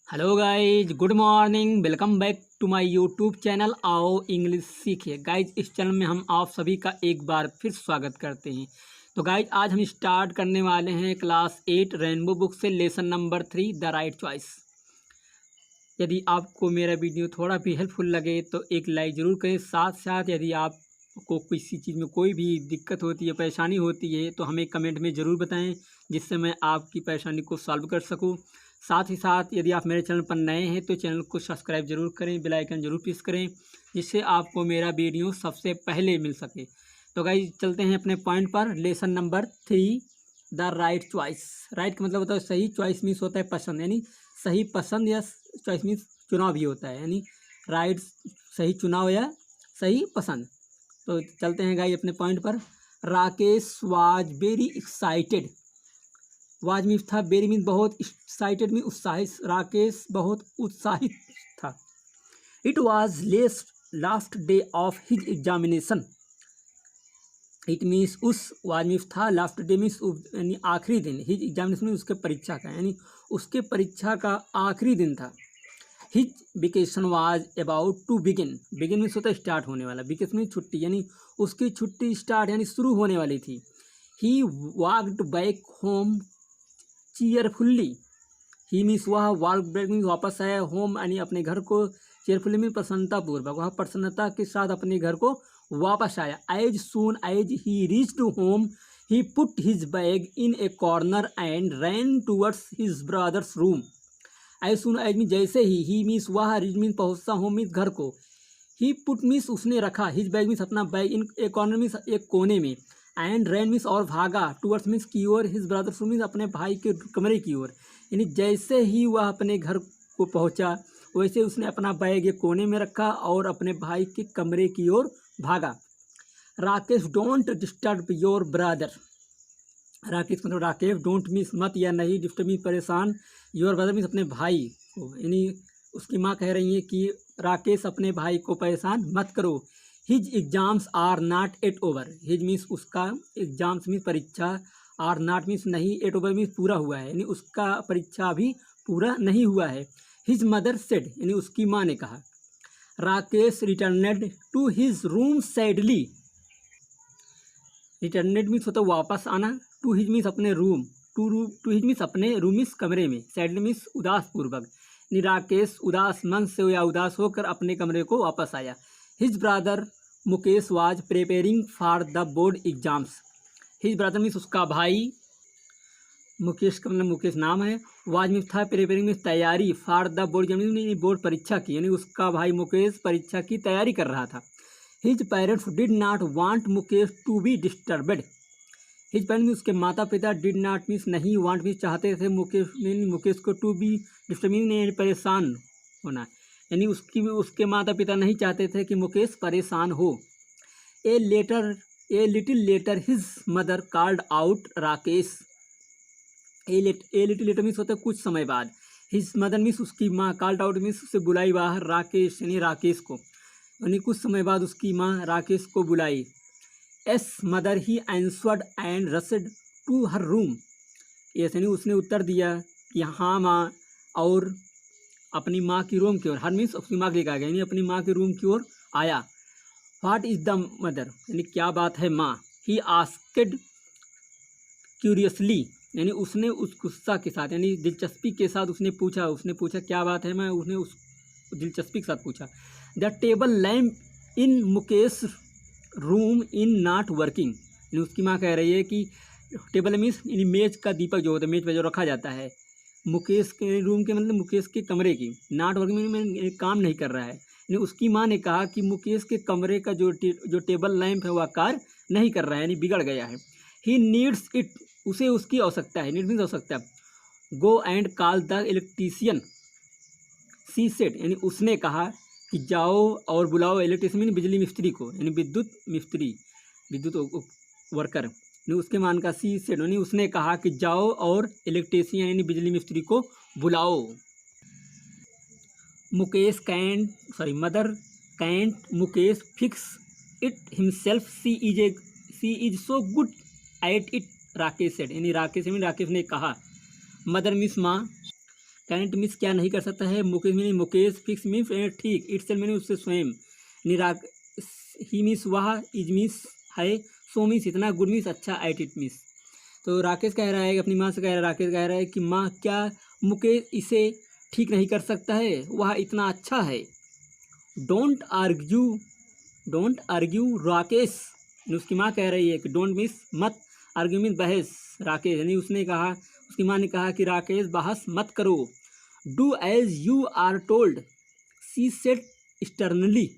Hello guys, good morning. Welcome back to my YouTube channel आओ English सीखिए। Guys, इस चैनल में हम आप सभी का एक बार फिर स्वागत करते हैं। तो गाइज, आज हम स्टार्ट करने वाले हैं क्लास 8 रेनबो बुक से lesson number 3 the right choice. यदि आपको मेरा वीडियो थोड़ा भी हेल्पफुल लगे तो एक लाइक ज़रूर करें। साथ साथ यदि आपको किसी चीज़ में कोई भी दिक्कत होती है, परेशानी होती है, तो हमें कमेंट में ज़रूर बताएं, जिससे मैं आपकी परेशानी को सॉल्व कर सकूं। साथ ही साथ यदि आप मेरे चैनल पर नए हैं तो चैनल को सब्सक्राइब जरूर करें, बेल आइकन जरूर प्रेस करें, जिससे आपको मेरा वीडियो सबसे पहले मिल सके। तो गाइस, चलते हैं अपने पॉइंट पर। Lesson number 3 the right choice. Right का मतलब होता है सही, चॉइस मीन्स होता है पसंद, यानी सही पसंद, या चॉइस मीन्स चुनाव भी होता है, यानी राइट सही चुनाव या सही पसंद। तो चलते हैं गाइस अपने पॉइंट पर। Rakesh was very excited. Was means था, वेरी मीन्स बहुत, एक्साइटेड मीन्स उत्साहित। राकेश बहुत उत्साहित था। It was last day of his examination. It means उस, वाज मीन्स था, लास्ट डे मीन्स यानी आखिरी दिन, हिज एग्जामिनेशन मीन्स उसके परीक्षा का, यानी उसके परीक्षा का आखिरी दिन था। His vacation was about to begin. Begin means होता है स्टार्ट होने वाला, वेकेशन मीन्स छुट्टी, यानी उसकी छुट्टी स्टार्ट यानी शुरू होने वाली थी। He walked back home cheerfully. He means वह वॉक बैक मीन्स वापस आया, होम यानी अपने घर को, चेयरफुल्ली मीन्स प्रसन्नतापूर्वक, वह प्रसन्नता के साथ अपने घर को वापस आया। As soon as he reached home he put his bag in a corner and ran towards his brother's room. As soon as means जैसे ही मीन्स वह, रीच मीन्स पहुँचता, होम मीन्स घर को, ही पुट मीन्स उसने रखा, his bag means अपना bag, in a corner means एक कोने में, एंड रैन मीन्स और भागा, टूवर्ड्स मीन्स की ओर, हिज ब्रदर्स रूम मीन्स अपने भाई के कमरे की ओर। यानी जैसे ही वह अपने घर को पहुंचा वैसे उसने अपना बैग एक कोने में रखा और अपने भाई के कमरे की ओर भागा। Rakesh don't disturb your brother. Rakesh मतलब राकेश, डोंट मीन्स मत या नहीं, डिस्टर्ब मीन्स परेशान, योर ब्रदर मीन्स अपने भाई को, यानी उसकी माँ कह रही है कि राकेश अपने भाई को परेशान मत करो। His exams are not at over. His means उसका, एग्जाम्स मीन्स परीक्षा, आर नॉट मीन्स नहीं, एट ओवर मीन्स पूरा हुआ है, यानी उसका परीक्षा अभी पूरा नहीं हुआ है। हिज मदर सेड यानी उसकी माँ ने कहा। Rakesh returned to his room sadly. Returned means होता है वापस आना, टू हिज मीन्स अपने रूम, टू हिज मीन्स अपने रूम मीन्स कमरे में, सैडली मीन्स उदास पूर्वक। राकेश उदास मन से या उदास होकर अपने कमरे को वापस आया। His brother Mukesh was preparing for the board exams. His brother means उसका भाई, मुकेश का मतलब मुकेश नाम है, वाज मीन्स था, प्रिपेयरिंग मीन्स तैयारी, for the board exam board परीक्षा की, यानी उसका भाई मुकेश परीक्षा की तैयारी कर रहा था। His parents did not want Mukesh to be disturbed. His parents means उसके माता पिता, डिड नॉट मीन्स नहीं, वांट मीन्स चाहते थे, मुकेश को टू बी डिस्टर्ब मीन्स परेशान होना, यानी उसके माता पिता नहीं चाहते थे कि मुकेश परेशान हो। A little letter his mother called out Rakesh. A little letter means होता है कुछ समय बाद। हिज मदर मीन्स उसकी माँ, कॉल्ड आउट मीन्स उससे बुलाई बाहर, राकेश यानी राकेश को, यानी कुछ समय बाद उसकी माँ राकेश को बुलाई। As mother he answered and rushed to her room. Yes यानी उसने उत्तर दिया कि हाँ माँ, और अपनी माँ की रूम की ओर, हर मीन्स अपनी माँ के लेकर आ गया, यानी अपनी माँ के रूम की ओर आया। व्हाट इज द मदर यानी क्या बात है माँ। ही आस्क्ड क्यूरियसली यानी उसने उस गुस्सा के साथ, यानी दिलचस्पी के साथ उसने पूछा क्या बात है मैं, उसने उस दिलचस्पी के साथ पूछा। The table lamp in Mukesh room in not working. यानी उसकी माँ कह रही है कि टेबल मीन्स यानी मेज का दीपक जो होता है, मेज पर जो रखा जाता है, मुकेश के रूम के मतलब मुकेश के कमरे की, नॉट वर्किंग में काम नहीं कर रहा है। यानी उसकी माँ ने कहा कि मुकेश के कमरे का जो टेबल लैम्प है वह कार्य नहीं कर रहा है, यानी बिगड़ गया है। ही नीड्स इट, उसे उसकी आवश्यकता है, नीड मीन्स आवश्यकता। Go and call the electrician she said यानी उसने कहा कि जाओ और बुलाओ इलेक्ट्रीशियन यानी बिजली मिस्त्री को, यानी विद्युत मिस्त्री, विद्युत वर्कर, यानी उसके मान का सी सेड यानी उसने कहा कि जाओ और इलेक्ट्रीशियन यानी बिजली मिस्त्री को बुलाओ। Mukesh can't mother can't Mukesh fix it himself, she is so good at it, Rakesh said यानी राकेश ने कहा, मदर मिस माँ, कैंट मीन्स क्या नहीं कर सकता है, Mukesh mean Mukesh, fix means ठीक, इटसेल्फ मीन उससे स्वयं, निराक ही मीन्स वह, इज मीन्स है, सो मीन्स इतना, गुड मीन्स अच्छा, एट इट मीन्स। तो राकेश कह रहा है कि अपनी माँ से कह रहा है, राकेश कह रहा है कि माँ क्या मुकेश इसे ठीक नहीं कर सकता है, वह इतना अच्छा है। Don't argue, don't argue Rakesh, उसकी माँ कह रही है कि डोंट मीन्स मत, आर्ग्यू मीन्स बहस, राकेश यानी उसने कहा, उसकी माँ ने कहा कि राकेश बहस मत करो। Do as you are told, she said sternly,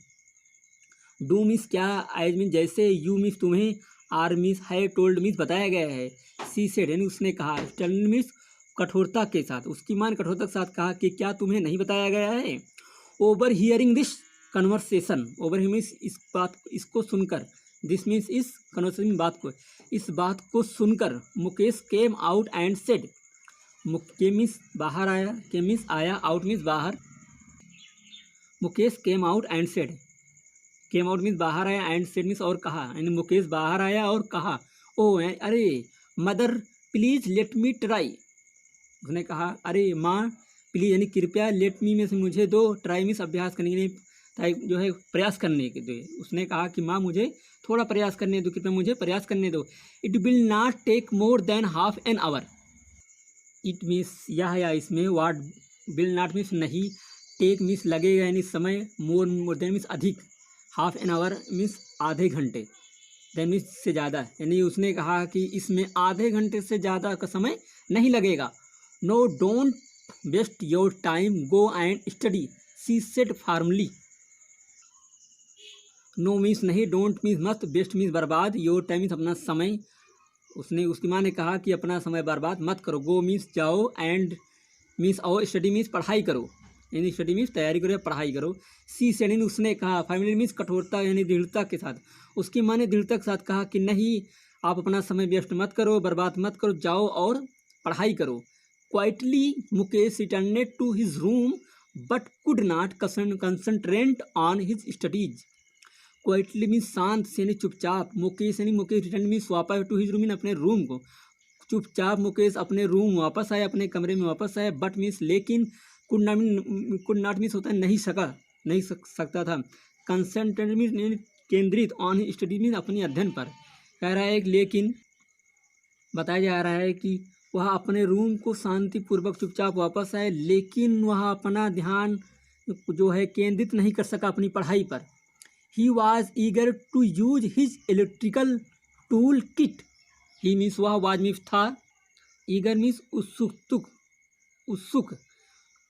do means क्या, एज मीन्स जैसे, यू मीन्स तुम्हें, आर मीन्स है, टोल्ड मीन्स बताया गया है, सी सेड यानी उसने कहा, स्टर्नली मीन्स कठोरता के साथ, उसकी माँ ने कठोरता के साथ कहा कि क्या तुम्हें नहीं बताया गया है। Over hearing this conversation, over hearing means इस बात, इसको सुनकर, दिस मीन्स इस कन्वर्सेशन बात को, इस बात को सुनकर, Mukesh came out and said, के मीन्स बाहर आया, के मीन्स आया, आउट मीन्स बाहर, Mukesh came out and said, came out means बाहर आया, एंड सेड मीन्स और कहा, यानी मुकेश बाहर आया और कहा, ओ अरे mother please let me try, उसने कहा अरे माँ प्लीज यानी कृपया, लेट मी में से मुझे दो, ट्राई मीन्स अभ्यास करने के लिए, ट्राई जो है प्रयास करने के दो, उसने कहा कि माँ मुझे थोड़ा प्रयास करने दो, कृपया मुझे प्रयास करने दो। It will not take more than half an hour, it means यह या इसमें वाट, विल नॉट मीन्स नहीं, टेक मीन्स लगेगा यानी समय, मोर देन मीन्स अधिक, हाफ एन आवर मीन्स आधे घंटे, देन मीन्स से ज़्यादा, यानी उसने कहा कि इसमें आधे घंटे से ज़्यादा का समय नहीं लगेगा। No don't waste your time, go and study, she said formally, no means नहीं, डोंट मीन्स मत, वेस्ट मीन्स बर्बाद, योर टाइम मीन्स अपना समय, उसने, उसकी माँ ने कहा कि अपना समय बर्बाद मत करो, गो मीन्स जाओ, एंड मीन्स और स्टडी मीन्स पढ़ाई करो, यानी स्टडी मीन्स तैयारी करो या पढ़ाई करो। सी सेड यानी उसने कहा, फाइनली मीन्स कठोरता यानी दृढ़ता के साथ, उसकी माँ ने दृढ़ता के साथ कहा कि नहीं आप अपना समय वेस्ट मत करो, बर्बाद मत करो, जाओ और पढ़ाई करो। Quietly Mukesh returned to his room but could not concentrate on his studies, quietly means शांत से यानी चुपचाप, मुकेश यानी मुकेश रिटर्न मीन्स वापस, टू हिज रूम मीन अपने रूम को, चुपचाप मुकेश अपने रूम वापस आया, अपने कमरे में वापस आया, बट मीन्स लेकिन, कुड नॉट मीन्स होता है नहीं सका, नहीं सकता था, कंसंट्रेट मीन्स केंद्रित, ऑन स्टडी मीन्स अपने अध्ययन पर, कह रहा है कि लेकिन बताया जा रहा है कि वह अपने रूम को शांतिपूर्वक चुपचाप वापस आए, लेकिन वह अपना ध्यान जो है केंद्रित नहीं कर सका अपनी पढ़ाई पर। He was eager to use his electrical tool kit, he means वह वाज मीन्स था, ईगर मीन्स उत्सुक,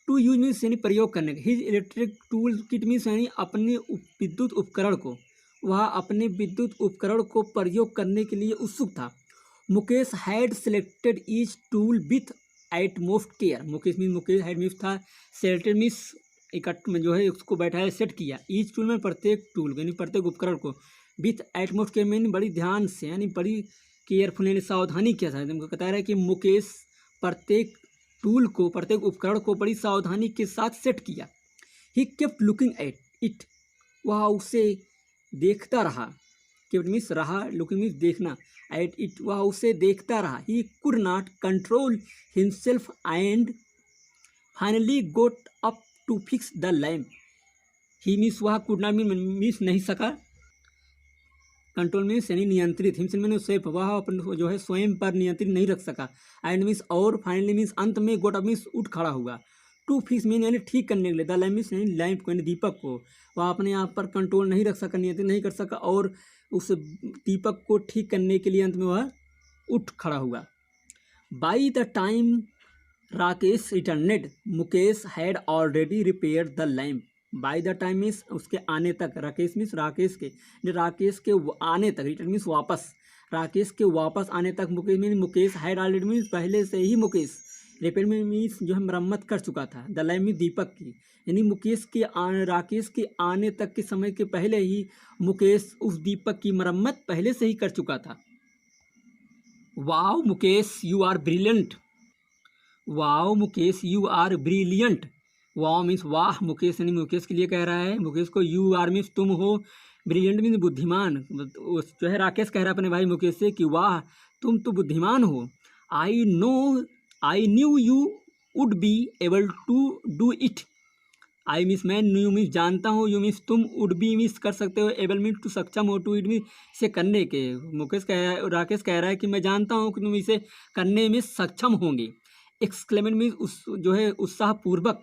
टू यूज मीन्स यानी प्रयोग करने का, his electric tool kit means यानी अपने विद्युत उपकरण को, वह अपने विद्युत उपकरण को प्रयोग करने के लिए उत्सुक था। Mukesh had selected each tool with utmost care, Mukesh means Mukesh had means था, सेलेक्टेड मीन्स इकट्ठ में जो है उसको बैठाया, सेट किया, ईच टूल में प्रत्येक टूल यानी प्रत्येक उपकरण को, विथ एटमोस्ट केयर यानी बड़ी ध्यान से, यानी बड़ी केयरफुल यानी सावधानी के साथ, हमको बता रहा है कि मुकेश प्रत्येक टूल को, प्रत्येक उपकरण को बड़ी सावधानी के साथ सेट किया। He kept looking at it, वह उसे देखता रहा, केप्ट मीन्स रहा, लुकिंग मीन्स देखना, एट इट वह उसे देखता रहा। He could not control himself and finally got up to fix the lamp, he means वह कुड नॉट मीन्स नहीं सका, कंट्रोल मीन्स यानी नियंत्रित, हिमसेल्फ मीन्स स्वयं, वह अपन जो है स्वयं पर नियंत्रित नहीं रख सका, एंड मीन्स और, फाइनली मीन्स अंत में, गोट अप मीन्स उठ खड़ा हुआ, टू फिक्स मीन यानी ठीक करने के लिए, द लैम्प मीन्स यानी लैम्प को यानी दीपक को, वह अपने आप पर कंट्रोल नहीं रख सका, नियंत्रित नहीं कर सका, और उस दीपक को ठीक करने के लिए अंत में वह उठ खड़ा हुआ। By the time Rakesh returned, Mukesh had already repair the lamp, by the time means उसके आने तक, राकेश मीन्स राकेश के, राकेश के आने तक, रिटर्न मीन्स वापस, राकेश के वापस आने तक, Mukesh means Mukesh had already means पहले से ही मुकेश, रिपेयर मीन्स जो है मरम्मत कर चुका था, द लैम्प मीन्स दीपक की, यानी मुकेश के राकेश के आने तक के समय के पहले ही मुकेश उस दीपक की मरम्मत पहले से ही कर चुका था। Wow Mukesh you are brilliant, wow Mukesh you are brilliant, wow means वाह, मुकेश यानी मुकेश के लिए कह रहा है, मुकेश को, यू आर मीन्स तुम हो, ब्रिलियंट मीन्स बुद्धिमान, जो है राकेश कह रहा है अपने भाई मुकेश से कि वाह तुम तो बुद्धिमान हो। I knew you would be able to do it. I means मैं, यू मीन्स जानता हूँ, यू मीन्स तुम, वुड बी मीन्स कर सकते हो, एबल मीन्स टू सक्षम हो, टू इट मीन्स इसे करने के। राकेश कह रहा है कि मैं जानता हूँ कि तुम इसे करने में सक्षम होंगे। एक्सक्लेमेंट मीन्स उस जो है उत्साहपूर्वक,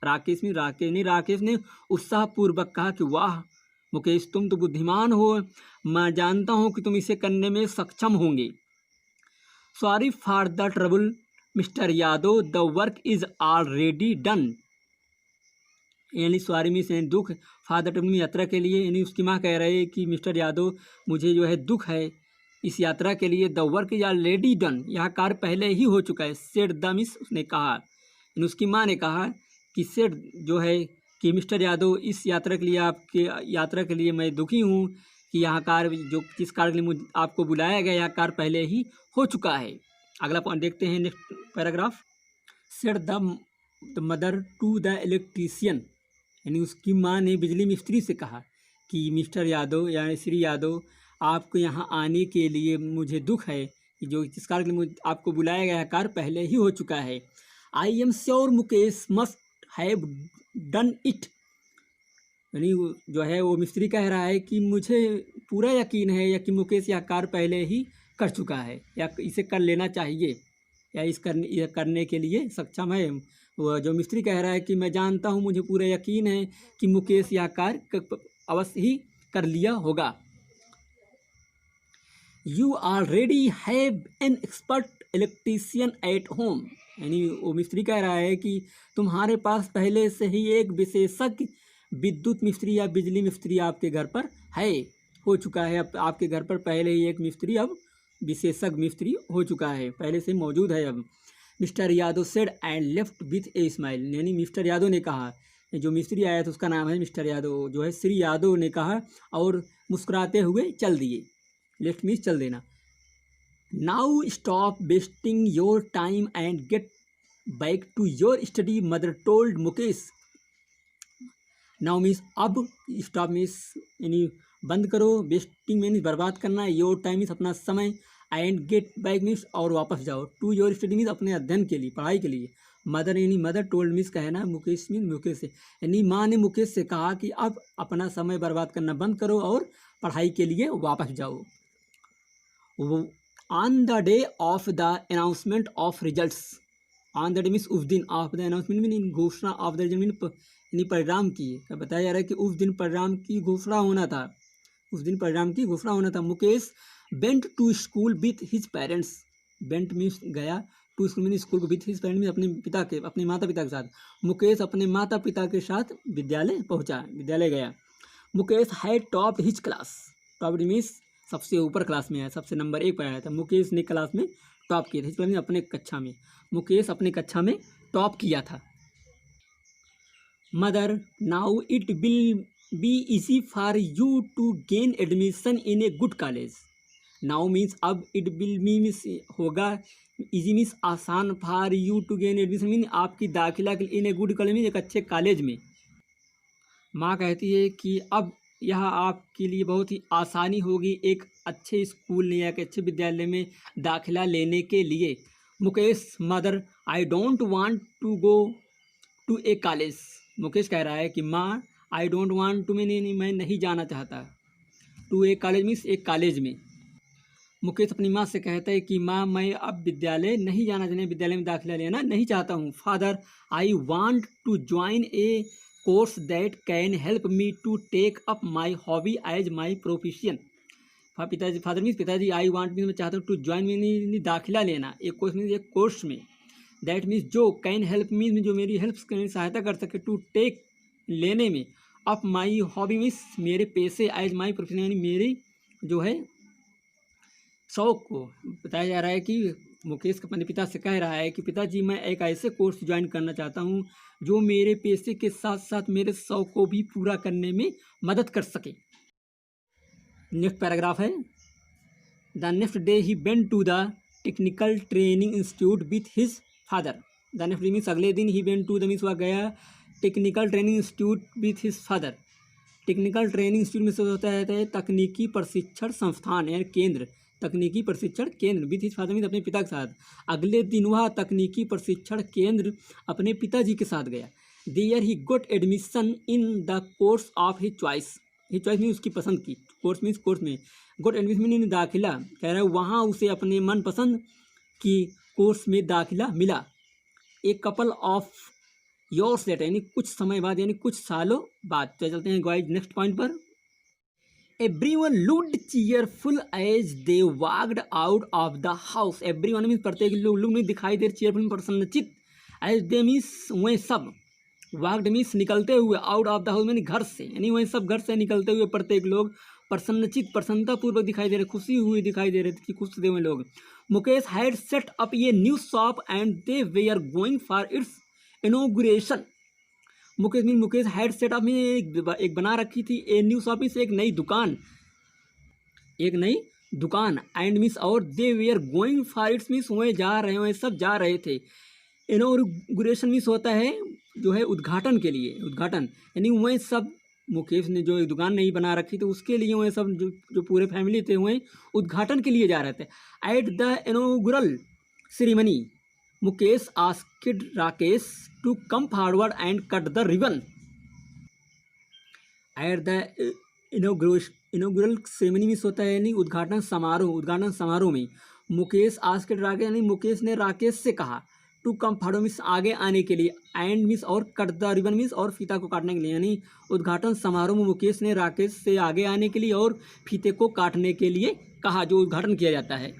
राकेश ने उत्साहपूर्वक कहा कि वाह मुकेश तुम तो बुद्धिमान हो, मैं जानता हूँ कि तुम इसे करने में सक्षम होंगे। Sorry for the trouble mister Yadav, the work is already done. यानी सॉरी मीन्स दुख, फादर ट्रबल यात्रा के लिए, यानी उसकी माँ कह रहे हैं कि मिस्टर यादव मुझे जो है दुख है इस यात्रा के लिए। The work is already done, यह कार्य पहले ही हो चुका है। सेड द मिस, उसने कहा, यानी उसकी माँ ने कहा कि सेड जो है कि मिस्टर यादव इस यात्रा के लिए, आपके यात्रा के लिए मैं दुखी हूँ कि यह कार्य जो जिस कार्य के लिए मुझे आपको बुलाया गया, यह कार्य पहले ही हो चुका है। अगला पॉइंट देखते हैं, next paragraph. Said the mother to the electrician, यानी उसकी माँ ने बिजली मिस्त्री से कहा कि मिस्टर यादव यानी श्री यादव आपको यहाँ आने के लिए मुझे दुख है कि जो जिस कार्य के लिए मुझे आपको बुलाया गया है कार्य पहले ही हो चुका है। I am sure Mukesh must have done it, यानी जो है वो मिस्त्री कह रहा है कि मुझे पूरा यकीन है या कि मुकेश यह कार्य पहले ही कर चुका है या इसे कर लेना चाहिए या यह करने के लिए सक्षम है। वो जो मिस्त्री कह रहा है कि मैं जानता हूँ, मुझे पूरा यकीन है कि मुकेश यह कार्य अवश्य ही कर लिया होगा। You already have an expert electrician at home, यानी वो मिस्त्री कह रहा है कि तुम्हारे पास पहले से ही एक विशेषज्ञ विद्युत मिस्त्री या बिजली मिस्त्री आपके घर पर है, हो चुका है। अब आपके घर पर पहले ही एक मिस्त्री, अब विशेषज्ञ मिस्त्री हो चुका है, पहले से मौजूद है अब। Mister Yadav said and left with a smile, यानी मिस्टर यादव ने कहा, जो मिस्त्री आया था उसका नाम है मिस्टर यादव, जो है श्री यादव ने कहा और मुस्कुराते हुए चल दिए। लेफ्ट मीन्स चल देना। Now stop wasting your time and get back to your study, mother told Mukesh. Now means अब, स्टॉप मीन्स यानी बंद करो, वेस्टिंग मीन्स बर्बाद करना, योर टाइम मीन्स अपना समय, एंड गेट बैक मीन्स और वापस जाओ, टू योर स्टडी मीन्स अपने अध्ययन के लिए, पढ़ाई के लिए। मदर यानी मदर टोल्ड मीन्स कहना, मुकेश मीन्स मुकेश से, यानी माँ ने मुकेश से कहा कि अब अपना समय बर्बाद करना बंद करो और पढ़ाई के लिए वापस जाओ। On the day of the announcement of results, on the day means उस दिन, ऑफ द अनाउंसमेंट मीन घोषणा, ऑफ द रिजल्ट मीन यानी परिणाम की, बताया जा रहा है कि उस दिन परिणाम की घोषणा होना था, उस दिन परिणाम की घोषणा होना था। Mukesh went to school with his parents, went means गया, to school mean school with his parents अपने माता पिता के साथ। मुकेश अपने माता पिता के साथ विद्यालय पहुंचा, विद्यालय गया। Mukesh had topped his class, topped means सबसे ऊपर क्लास में आया, सबसे नंबर 1 पर आया था। मुकेश ने क्लास में टॉप किया था, हिज क्लास अपने कक्षा में, मुकेश अपने कक्षा में टॉप किया था। Mother now it will be easy for you to gain admission in a good college. Now means अब, इट विल मीन्स होगा, इजी मीन्स आसान, for you to gain admission mean आपकी दाखिला के लिए, इन ए गुड कॉलेज में एक अच्छे कॉलेज में। माँ कहती है कि अब यह आपके लिए बहुत ही आसानी होगी एक अच्छे स्कूल या एक अच्छे विद्यालय में दाखिला लेने के लिए। Mukesh mother I don't want to go to a college, Mukesh कह रहा है कि माँ I don't want to mean मैं नहीं जाना चाहता, टू ए कॉलेज मीन्स एक कॉलेज में। मुकेश अपनी माँ से कहता है कि माँ मैं अब विद्यालय नहीं जाना चाहता, विद्यालय में दाखिला लेना नहीं चाहता हूँ। Father I want to join a course that can help me to take up my hobby as my profession. पिताजी, फादर मीन्स पिताजी, आई वांट मीन मैं चाहता हूँ, टू ज्वाइन मीन दाखिला लेना, एक कोर्स मीन्स एक कोर्स में, दैट मीन्स जो, कैन हेल्प मीन जो मेरी हेल्प सहायता कर सके, टू टेक लेने में, अप माई हॉबी मीन्स मेरे पैसे, एज माई प्रोफेशन यानी मेरी जो है शौक को। बताया जा रहा है कि मुकेश अपने पिता से कह रहा है कि पिताजी मैं एक ऐसे कोर्स ज्वाइन करना चाहता हूँ जो मेरे पैसे के साथ साथ मेरे शौक को भी पूरा करने में मदद कर सके। नेक्स्ट पैराग्राफ है, the next day he went to the technical training institute with his father. The next day means अगले दिन, he went to the means वह गया technical training institute with his father. Technical training institute में से होता है तकनीकी प्रशिक्षण संस्थान यानी केंद्र, तकनीकी प्रशिक्षण केंद्र विथ हिज फादर मीन्स अपने पिता के साथ। अगले दिन वह तकनीकी प्रशिक्षण केंद्र अपने पिताजी के साथ गया। There he got admission in the course of his choice means उसकी पसंद की, कोर्स मीन्स कोर्स में, गोट एडमिशन इन दाखिला कह रहा है वहाँ उसे अपने मनपसंद की कोर्स में दाखिला मिला। A couple of years later यानी कुछ समय बाद यानी कुछ सालों बाद। तो चलते हैं गाइस नेक्स्ट पॉइंट पर। Everyone looked cheerful as they walked out of the house. Everyone means प्रत्येक लोग, लुक में दिखाई दे, चीयरफुल प्रसन्नचित, एज दे मीन्स वह सब, वॉक्ड मीन्स निकलते हुए, आउट ऑफ द हाउस यानी घर से, यानी वह सब घर से निकलते हुए प्रत्येक लोग प्रसन्नचित प्रसन्नतापूर्वक दिखाई दे रहे, खुशी हुई दिखाई दे रहे थे कि खुश थे वह लोग। Mukesh had set up a new shop and they way are going for its inauguration. Mukesh mean Mukesh had set up में एक बना रखी थी, ए न्यू शॉप इस एक नई दुकान, एक नई दुकान, एंड मीन्स और they way are going for its means वह जा रहे, वह सब जा रहे थे। इनॉग्रेशन मीन्स होता है जो है उद्घाटन के लिए, उद्घाटन यानी वह सब, मुकेश ने जो एक दुकान नहीं बना रखी थी उसके लिए वह सब जो पूरे फैमिली थे वह उद्घाटन के लिए जा रहे थे। At the inaugural ceremony Mukesh asked Rakesh to come forward and cut the ribbon. At the inaugural ceremony में होता है यानी उद्घाटन समारोह में मुकेश आस्क्ड राकेश यानी मुकेश ने राकेश से कहा, टू कम फॉरवर्ड मीन्स आगे आने के लिए, एंड मीन्स और कट द रिबन मीन्स और फीता को काटने के लिए, यानी उद्घाटन समारोह में मुकेश ने राकेश से आगे आने के लिए और फीते को काटने के लिए कहा, जो उद्घाटन किया जाता है।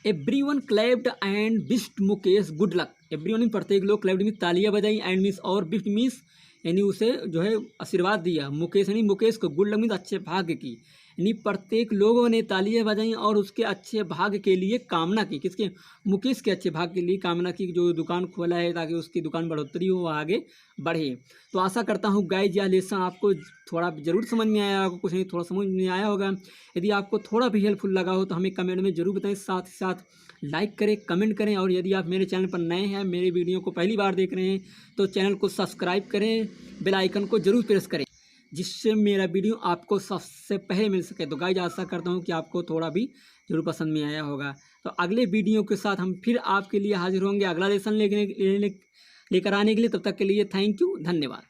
Everyone clapped and wished Mukesh good luck. Everyone प्रत्येक लोग, क्लैप्ड मीन्स तालियां बजाई, एंड मीन्स और विश्ड मीन्स यानी उसे जो है आशीर्वाद दिया, मुकेश यानी मुकेश को, गुड लक मीन्स अच्छे भाग्य की, यानी प्रत्येक लोगों ने तालियां बजाई और उसके अच्छे भाग्य के लिए कामना की। किसके? मुकेश के अच्छे भाग्य के लिए कामना की, जो दुकान खोला है ताकि उसकी दुकान बढ़ोतरी हो, आगे बढ़े। तो आशा करता हूँ गाइज यह लेसन आपको थोड़ा जरूर समझ में आया होगा, कुछ नहीं थोड़ा समझ में आया होगा। यदि आपको थोड़ा भी हेल्पफुल लगा हो तो हमें कमेंट में जरूर बताएं, साथ ही साथ लाइक करें, कमेंट करें, और यदि आप मेरे चैनल पर नए हैं, मेरे वीडियो को पहली बार देख रहे हैं तो चैनल को सब्सक्राइब करें, बेल आइकन को जरूर प्रेस करें, जिससे मेरा वीडियो आपको सबसे पहले मिल सके। तो गाइज आशा करता हूँ कि आपको थोड़ा भी जरूर पसंद में आया होगा। तो अगले वीडियो के साथ हम फिर आपके लिए हाजिर होंगे अगला लेसन लेकर आने के लिए। तब तक के लिए थैंक यू, धन्यवाद।